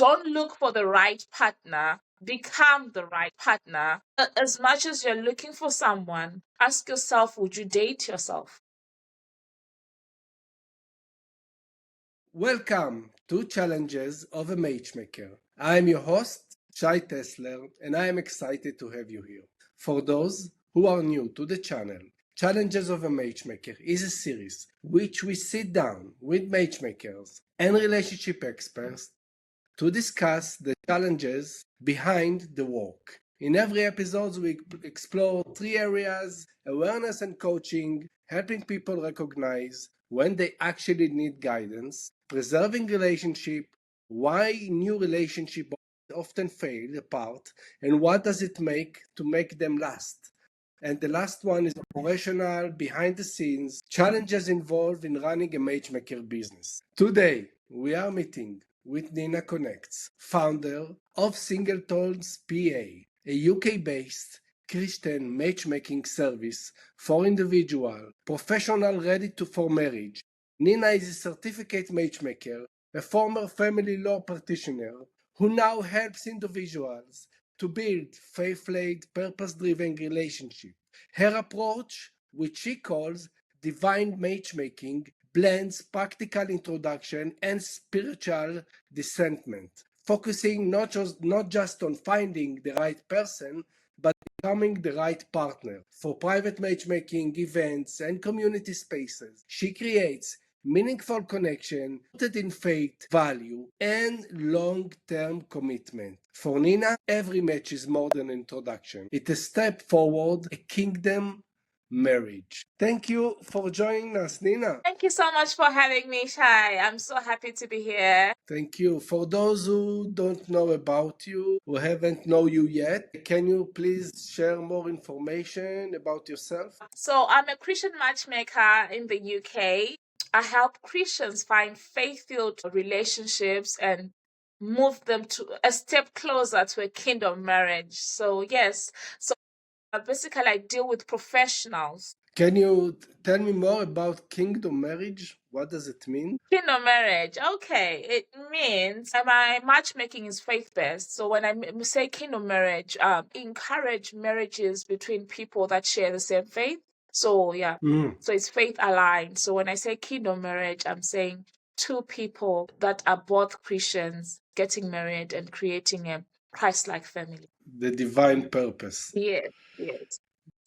don't look for the right partner, become the right partner. As much as you're looking for someone, ask yourself, would you date yourself? Welcome to Challenges of a Matchmaker. I am your host, Shai Tesler, and I am excited to have you here. For those who are new to the channel, Challenges of a Matchmaker is a series which we sit down with matchmakers and relationship experts to discuss the challenges behind the work. In every episode, we explore three areas: awareness and coaching, helping people recognize when they actually need guidance, preserving relationship, why new relationships often fail apart, and what does it make to make them last. And the last one is operational, behind the scenes, challenges involved in running a matchmaker business. Today, we are meeting with Nina Connects, founder of Singletons PA, a UK-based Christian matchmaking service for individual, professional ready for marriage. Nina is a certificate matchmaker, a former family law practitioner who now helps individuals to build faith-led, purpose-driven relationships. Her approach, which she calls divine matchmaking, blends practical introduction and spiritual discernment, focusing not just on finding the right person, but becoming the right partner. For private matchmaking events and community spaces, she creates meaningful connection rooted in faith, value, and long-term commitment. For Nina, every match is more than an introduction. It's a step forward, a kingdom marriage. Thank you for joining us, Nina. Thank you so much for having me, Shai. I'm so happy to be here. Thank you. For those who don't know about you, who haven't know you yet, can you please share more information about yourself? So I'm a Christian matchmaker in the UK. I help Christians find faith-filled relationships and move them to a step closer to a kingdom marriage. So yes, so basically I deal with professionals. Can you tell me more about kingdom marriage? What does it mean? Kingdom marriage, okay. It means my matchmaking is faith-based. So when I say kingdom marriage, encourage marriages between people that share the same faith. So yeah, so it's faith aligned. So when I say kingdom marriage, I'm saying two people that are both Christians getting married and creating a Christ-like family. The divine purpose. Yes, yes,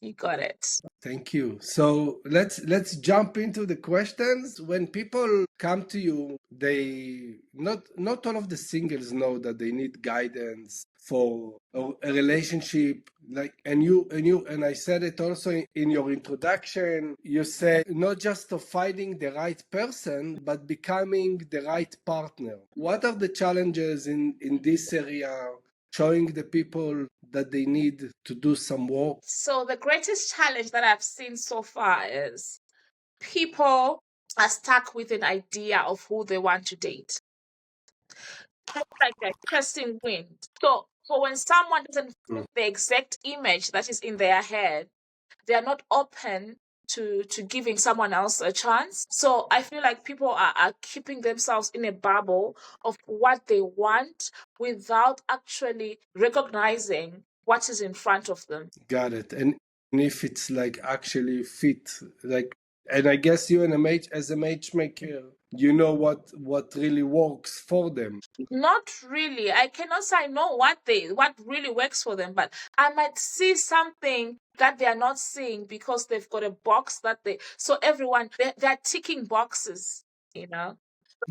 you got it. Thank you. So let's jump into the questions. When people come to you, they not all of the singles know that they need guidance for a relationship. Like and I said it also in your introduction. You said not just of finding the right person, but becoming the right partner. What are the challenges in this area? Showing the people that they need to do some work. So the greatest challenge that I've seen so far is people are stuck with an idea of who they want to date. It's like a interesting wind. So when someone doesn't fit the exact image that is in their head, they are not open to giving someone else a chance. So I feel like people are keeping themselves in a bubble of what they want without actually recognizing what is in front of them. Got it. And if it's like actually fit, like, and I guess you as a matchmaker, you know what really works for them. Not really. I cannot say I know what really works for them, but I might see something that they are not seeing because they've got a box that so everyone they're ticking boxes, you know.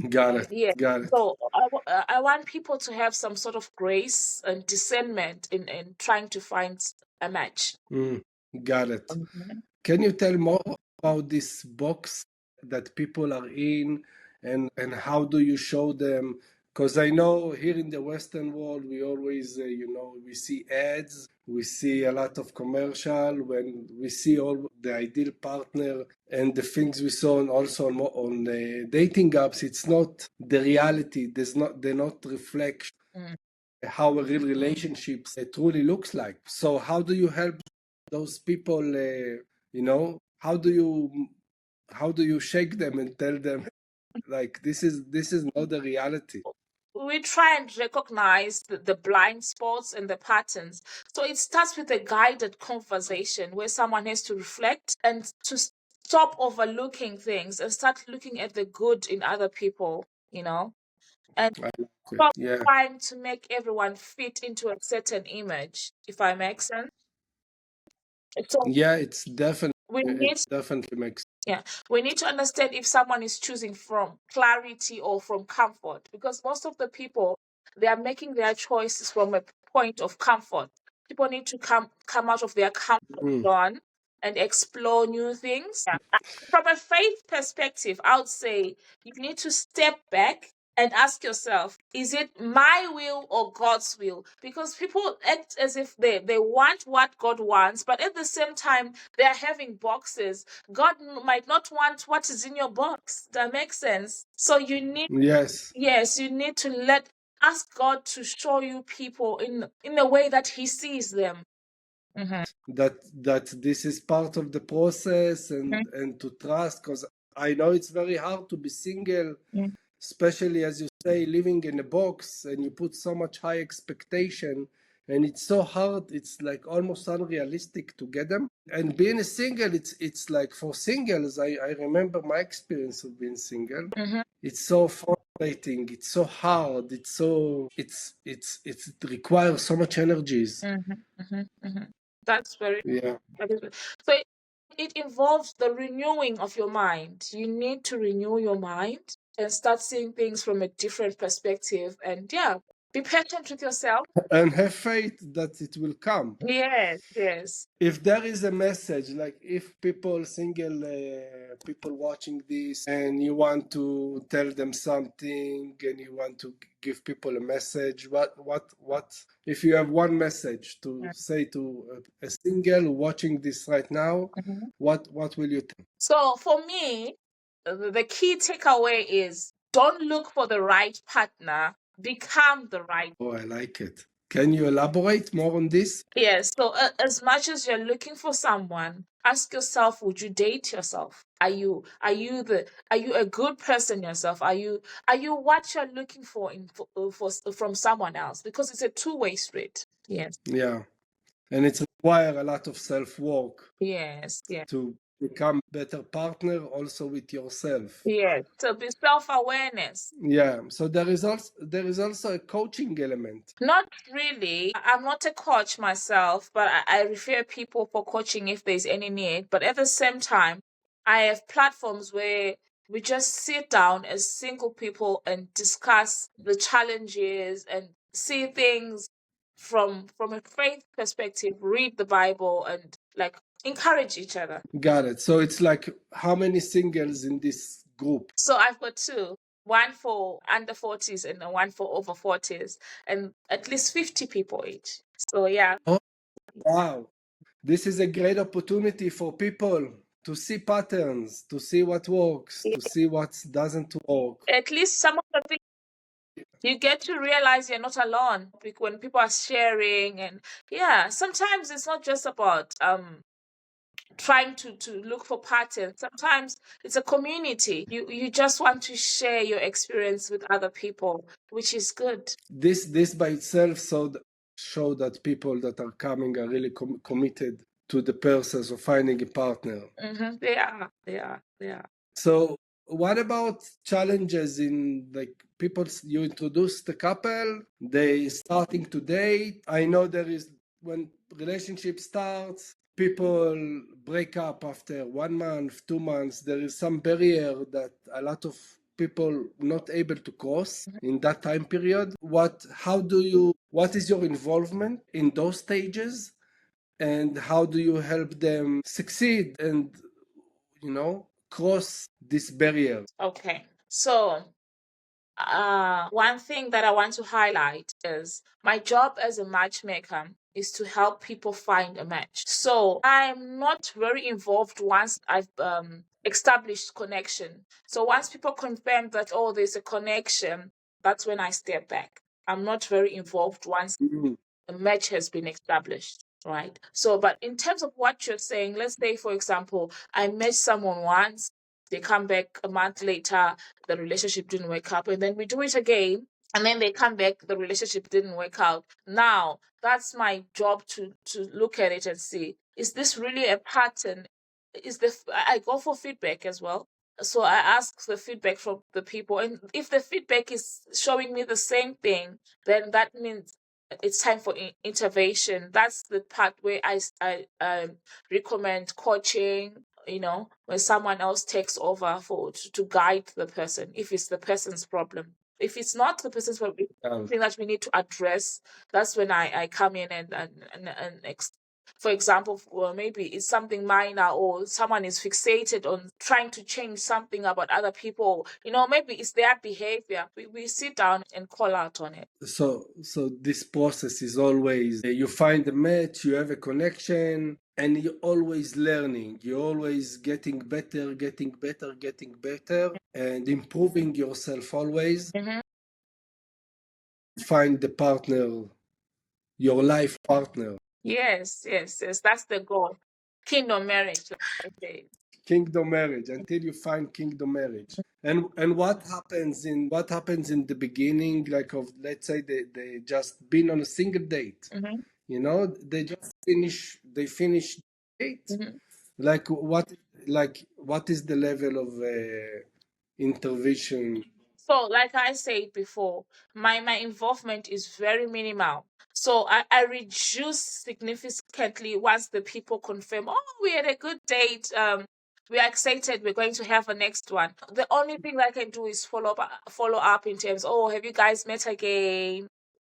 Got it. Yeah. Got it. So I want people to have some sort of grace and discernment in trying to find a match. Got it. Can you tell more about this box that people are in, and how do you show them? Because I know here in the Western world, we always, we see ads, we see a lot of commercial, when we see all the ideal partner and the things we saw on dating apps, it's not the reality. They're not reflect how a real relationship truly looks like. So how do you help those people, how do you shake them and tell them like this is not the reality? we try and recognize the blind spots and the patterns. So it starts with a guided conversation where someone has to reflect and to stop overlooking things and start looking at the good in other people, and I like it. stop Yeah, trying to make everyone fit into a certain image, if I make sense. So yeah, we it need definitely makes. Yeah, we need to understand if someone is choosing from clarity or from comfort, because most of the people, they are making their choices from a point of comfort. People need to come out of their comfort Mm. zone and explore new things. Yeah. From a faith perspective, I would say you need to step back and ask yourself, is it my will or God's will? Because people act as if they want what God wants, but at the same time, they are having boxes. God might not want what is in your box. That makes sense. So Yes, yes, you need to ask God to show you people in the way that He sees them. Mhm. that this is part of the process, Mhm. and to trust, because I know it's very hard to be single, Mhm. especially as you say, living in a box, and you put so much high expectation, and it's so hard, it's like almost unrealistic to get them. And being a single, it's like for singles, I remember my experience of being single. Mhm. It's so frustrating, it's so hard, it requires so much energies. Mhm. Mhm. Mhm. That's very Yeah. that is so it involves the renewing of your mind. You need to renew your mind and start seeing things from a different perspective. And yeah, be patient with yourself. And have faith that it will come. Yes, yes. If there is a message, like if people, single people watching this, and you want to tell them something, and you want to give people a message, what, if you have one message to say to a single watching this right now, Mhm. what will you tell? So for me, the key takeaway is don't look for the right partner, become the right. Oh, I like it. Can you elaborate more on this? Yes, so as much as you're looking for someone, ask yourself, would you date yourself? Are you a good person yourself? Are you what you're looking for from someone else? Because it's a two-way street. Yes. Yeah, and it requires a lot of self work Yes, yes. to become better partner also with yourself. Yes. So be self-awareness. Yeah, so there is also a coaching element. Not really. I'm not a coach myself, but I refer people for coaching if there's any need. But at the same time, I have platforms where we just sit down as single people and discuss the challenges and see things from a faith perspective, read the Bible and like encourage each other. Got it. So it's like how many singles in this group? So I've got two. One for under 40s and one for over 40s, and at least 50 people each. So yeah. Oh, wow. This is a great opportunity for people to see patterns, to see what works, to see what doesn't work. At least some of the things you get to realize you're not alone when people are sharing. And yeah, sometimes it's not just about trying to look for patterns. Sometimes it's a community. You just want to share your experience with other people, which is good. This by itself show that people that are coming are really committed to the process of finding a partner. They are. So what about challenges in, like, people, you introduce the couple, they starting to date. I know there is, when relationship starts, people break up after 1 month, 2 months. There is some barrier that a lot of people not able to cross in that time period. What is your involvement in those stages, and how do you help them succeed and cross this barrier? Okay. So one thing that I want to highlight is my job as a matchmaker is to help people find a match. So I'm not very involved once I've established connection. So once people confirm that, oh, there's a connection, that's when I step back. I'm not very involved once Mm. a match has been established, right? So, but in terms of what you're saying, let's say, for example, I met someone once, they come back a month later, the relationship didn't work out, and then we do it again. and then they come back, the relationship didn't work out. Now that's my job to look at it and see, is this really a pattern? I go for feedback as well. So I ask the feedback from the people, and if the feedback is showing me the same thing, then that means it's time for intervention. That's the part where I recommend coaching, when someone else takes over to guide the person, if it's the person's problem. If it's not the person's problem, something that we need to address, that's when I come in and for example, maybe it's something minor, or someone is fixated on trying to change something about other people. Maybe it's their behavior. We sit down and call out on it. So this process is always, you find a match, you have a connection, and you're always learning. You're always getting better, and improving yourself always. Mm-hmm. Find the partner, your life partner. Yes. That's the goal. Kingdom marriage, like I say. Kingdom marriage, until you find kingdom marriage. And what happens in the beginning, like, of, let's say, they just been on a single date. Mm-hmm. They just finish the date. Mm-hmm. Like, what is the level of intervention? So, like I said before, my involvement is very minimal. So I reduce significantly once the people confirm, oh, we had a good date. We are excited. We're going to have a next one. The only thing that I can do is follow up in terms, oh, have you guys met again?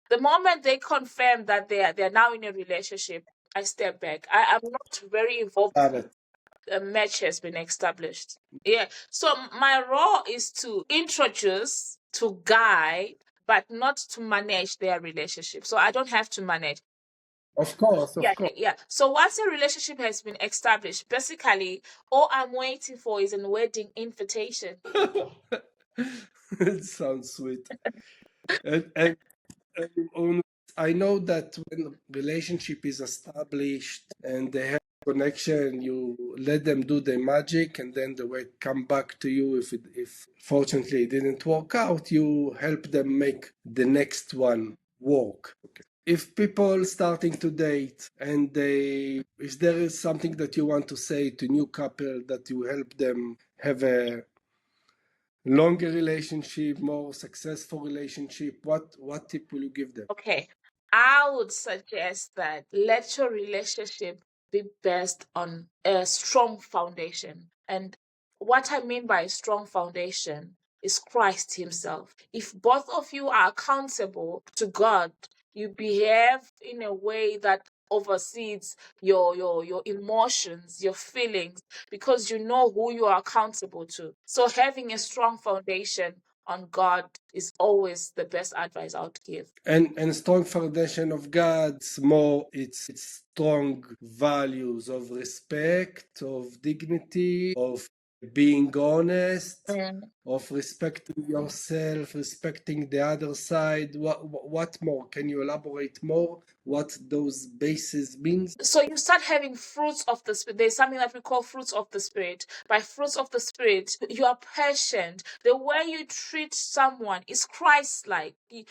The moment they confirm that they're now in a relationship, I step back. I'm not very involved. A match has been established. Yeah. So my role is to introduce, to guide, but not to manage their relationship. So I don't have to manage. Of course. Yeah. So once a relationship has been established, basically all I'm waiting for is a wedding invitation. It sounds sweet. and I know that when relationship is established and they have connection, you let them do their magic, and then they will come back to you. If fortunately it didn't work out, you help them make the next one work. If people starting to date, and if there is something that you want to say to new couple that you help them have a longer relationship, more successful relationship, what tip will you give them? Okay. I would suggest that let your relationship be based on a strong foundation. And what I mean by a strong foundation is Christ Himself. If both of you are accountable to God, you behave in a way that oversees your emotions, your feelings, because you know who you are accountable to. So having a strong foundation on God is always the best advice I would give. And strong foundation of God's more, it's strong values of respect, of dignity, of being honest, of respecting yourself, respecting the other side. What more? Can you elaborate more what those bases means? So you start having fruits of the spirit. There's something that we call fruits of the spirit. By fruits of the spirit, you are patient. The way you treat someone is Christ-like. You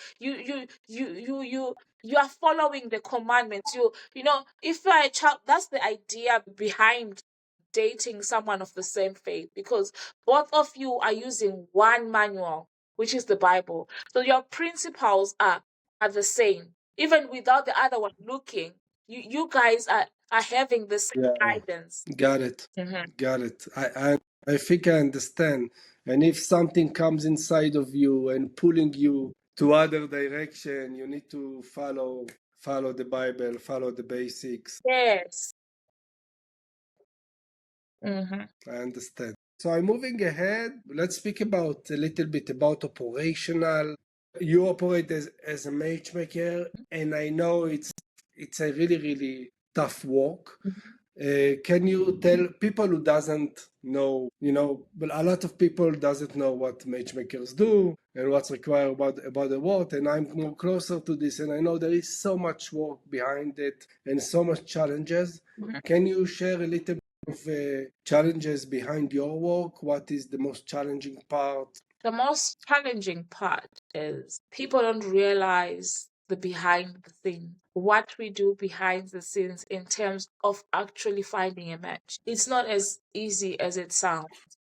are following the commandments. If you are a child, that's the idea behind dating someone of the same faith, because both of you are using one manual, which is the Bible. So your principles are the same, even without the other one looking. You guys are having the same guidance. Got it. Got it. I think I understand. And if something comes inside of you and pulling you to other direction, you need to follow the Bible, follow the basics. Yes. I understand. So I'm moving ahead. Let's speak a little bit about operational. You operate as a matchmaker, and I know it's a really, really tough work. Can you tell people who doesn't know, but a lot of people doesn't know what matchmakers do and what's required about the work, and I'm more closer to this, and I know there is so much work behind it and so much challenges. Can you share a little bit of challenges behind your work? What is the most challenging part? The most challenging part is people don't realize the behind the scene, what we do behind the scenes in terms of actually finding a match. It's not as easy as it sounds.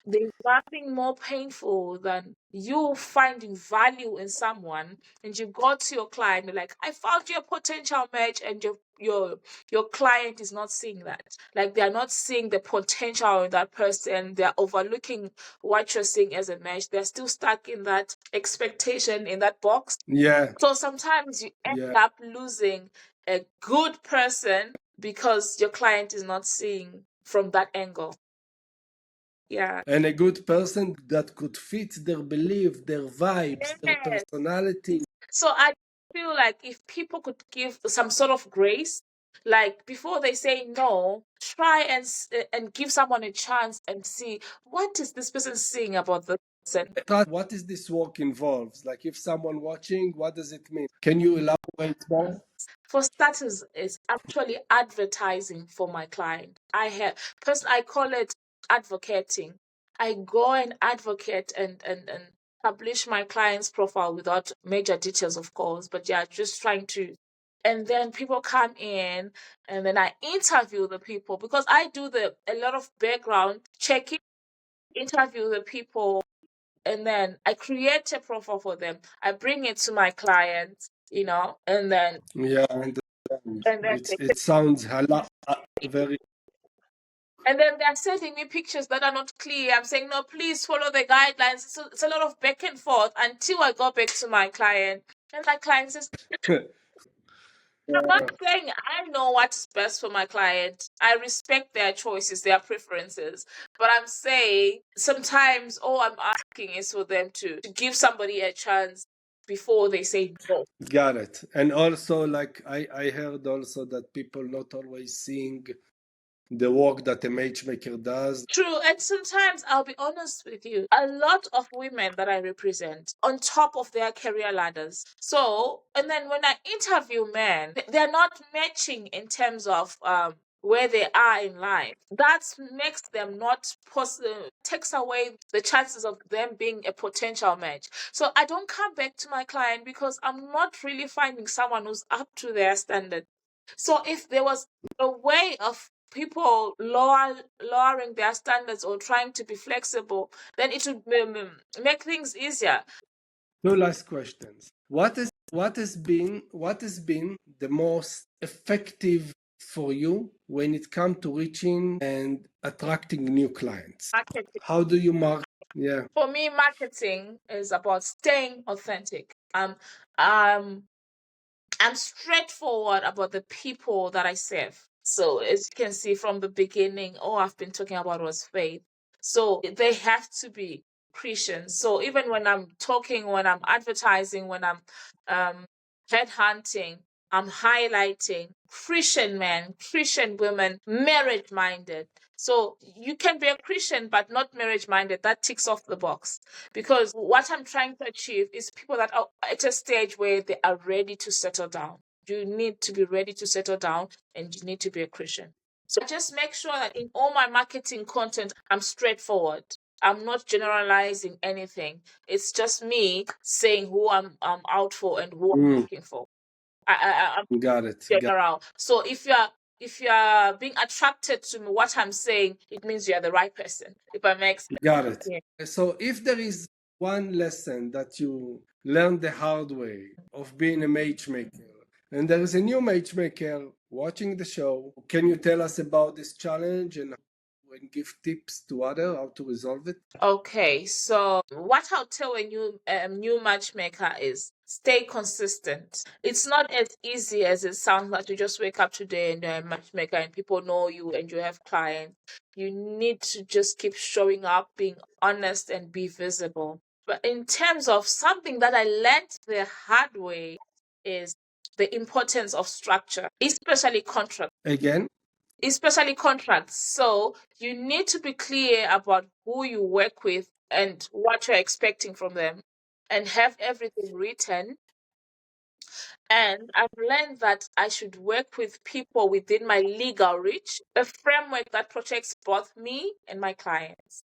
There's nothing more painful than you finding value in someone and you go to your client, you're like, I found you a potential match, and your client is not seeing that. Like they're not seeing the potential in that person. They're overlooking what you're seeing as a match. They're still stuck in that expectation in that box. Yeah, So sometimes you end yeah. up losing a good person because your client is not seeing from that angle. Yeah. And a good person that could fit their belief, their vibes, their Yes. personality. So I feel like if people could give some sort of grace, like before they say no, try and give someone a chance and see what is this person saying about the person. What is this work involves? Like if someone watching, what does it mean? Can you elaborate more? For starters, it's actually advertising for my client. I call it advocating. I go and advocate and publish my client's profile without major details, of course, but yeah, just trying to. And then people come in, and then I interview the people because I do a lot of background checking, interview the people, and then I create a profile for them. I bring it to my client, and then Yeah, I understand. and then they It sounds very. and then they're sending me pictures that are not clear. I'm saying, no, please follow the guidelines. So it's a lot of back and forth until I go back to my client. And my client says, I'm not saying I know what's best for my client. I respect their choices, their preferences. But I'm saying sometimes all I'm asking is for them to give somebody a chance before they say no. Got it. And also, like I heard also that people not always seeing the work that a matchmaker does. True, and sometimes I'll be honest with you, a lot of women that I represent on top of their career ladders. So, and then when I interview men, they're not matching in terms of where they are in life. That makes them not possible, takes away the chances of them being a potential match. So I don't come back to my client because I'm not really finding someone who's up to their standard. So if there was a way of people lowering their standards or trying to be flexible, then it would make things easier. Two last questions. What has been the most effective for you when it comes to reaching and attracting new clients? Marketing. How do you market? Yeah. For me, marketing is about staying authentic. Um, I'm straightforward about the people that I serve. So as you can see from the beginning, all I've been talking about was faith. So they have to be Christians. So even when I'm talking, when I'm advertising, when I'm um, headhunting, I'm highlighting Christian men, Christian women, marriage minded. So you can be a Christian but not marriage minded. That ticks off the box because what I'm trying to achieve is people that are at a stage where they are ready to settle down. You need to be ready to settle down and you need to be a Christian. So I just make sure that in all my marketing content, I'm straightforward. I'm not generalizing anything. It's just me saying who I'm out for and who I'm looking for. I'm Got it. general. So if you're being attracted to what I'm saying, it means you're the right person. If I make sense. Got it. Yeah. So if there is one lesson that you learned the hard way of being a matchmaker, and there is a new matchmaker watching the show, can you tell us about this challenge and give tips to others how to resolve it? Okay, so what I'll tell a new matchmaker is stay consistent. It's not as easy as it sounds like you just wake up today and you're a matchmaker and people know you and you have clients. You need to just keep showing up, being honest and be visible. But in terms of something that I learned the hard way is the importance of structure, especially contract. Again? Especially contracts. So you need to be clear about who you work with and what you're expecting from them and have everything written. And I've learned that I should work with people within my legal reach, a framework that protects both me and my clients.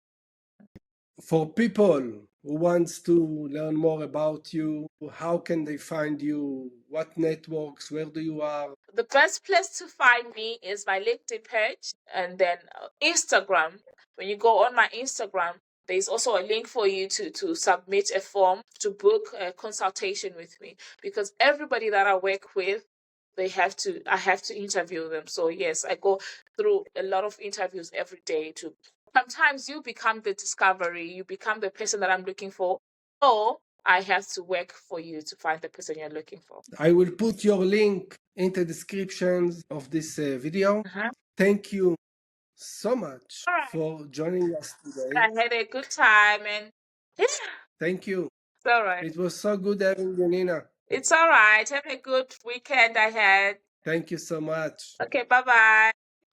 For people who wants to learn more about you, how can they find you? What networks? Where do you are? The best place to find me is my LinkedIn page and then Instagram. When you go on my Instagram, there's also a link for you to submit a form to book a consultation with me, because everybody that I work with, I have to interview them. So yes, I go through a lot of interviews every day to sometimes you become the discovery, you become the person that I'm looking for, or I have to work for you to find the person you're looking for. I will put your link in the descriptions of this video. Thank you so much All right. for joining us today. I had a good time and yeah, Thank you. it's all right. It was so good having you, Nina. It's all right. Have a good weekend ahead. Thank you so much. Okay, bye bye.